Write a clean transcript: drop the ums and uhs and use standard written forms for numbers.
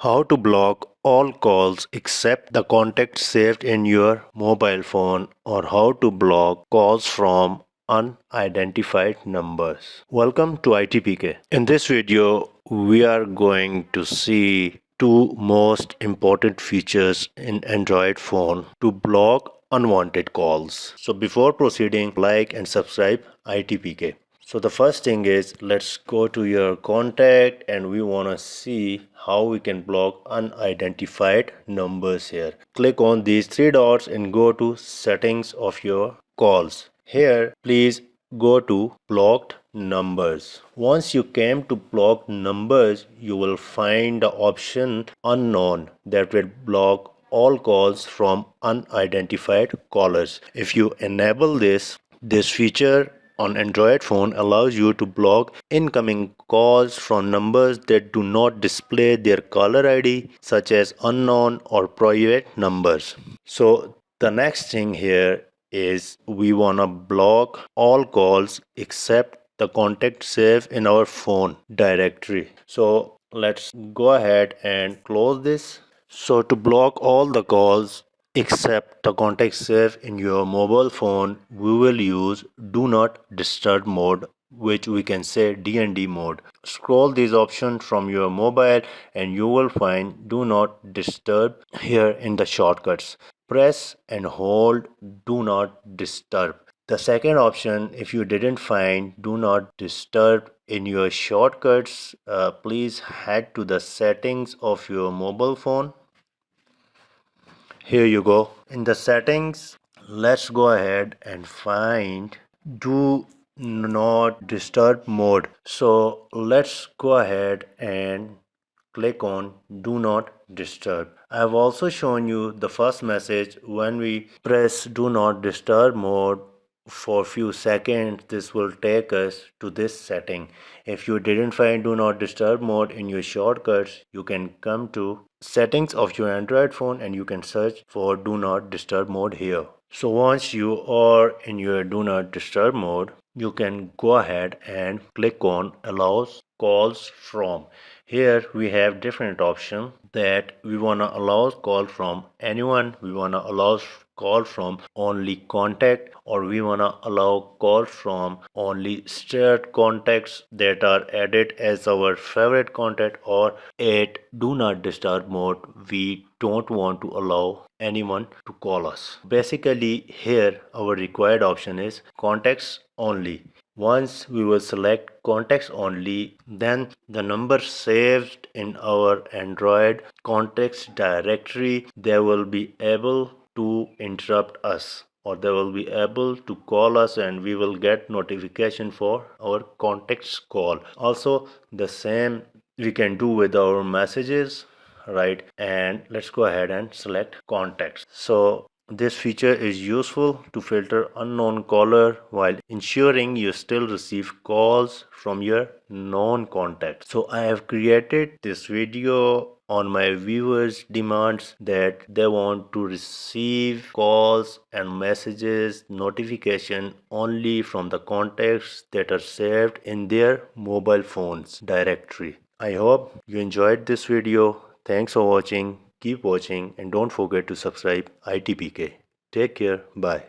How to block all calls except the contacts saved in your mobile phone, or how to block calls from unidentified numbers. Welcome to ITPK. In this video, we are going to see two most important features in Android phone to block unwanted calls. So before proceeding, like and subscribe ITPK. So the first thing is, let's go to your contact and we want to see how we can block unidentified numbers here. Click on these three dots and go to settings of your calls. Here, please go to blocked numbers. Once you came to blocked numbers, you will find the option unknown that will block all calls from unidentified callers. If you enable this feature on Android phone allows you to block incoming calls from numbers that do not display their caller ID, such as unknown or private numbers. So the next thing here is we wanna block all calls except the contact saved in our phone directory. So let's go ahead and close this. So to block all the calls except the contact saved in your mobile phone, we will use do not disturb mode, which we can say DND mode. Scroll these options from your mobile and you will find do not disturb here in the shortcuts. Press and hold do not disturb. The second option, if you didn't find do not disturb in your shortcuts, please head to the settings of your mobile phone. Here you go. In the settings, let's go ahead and find do not disturb mode. So let's go ahead and click on do not disturb. I have also shown you the first message. When we press do not disturb mode for a few seconds, this will take us to this setting. If you didn't find do not disturb mode in your shortcuts, you can come to settings of your Android phone and you can search for do not disturb mode here. So once you are in your do not disturb mode, you can go ahead and click on allows calls from. Here we have different options that we want to allow call from anyone, we want to allow call from only contact, or we want to allow call from only shared contacts that are added as our favorite contact, or at do not disturb mode we don't want to allow anyone to call us. Basically here our required option is contacts only. Once we will select contacts only, then the number saved in our Android contacts directory, they will be able to interrupt us, or they will be able to call us and we will get notification for our contacts call. Also the same we can do with our messages, right? And let's go ahead and select contacts. So this feature is useful to filter unknown caller while ensuring you still receive calls from your known contacts. So I have created this video on my viewers' demands that they want to receive calls and messages notification only from the contacts that are saved in their mobile phones directory. I hope you enjoyed this video. Thanks for watching. Keep watching and don't forget to subscribe ITPK. Take care. Bye.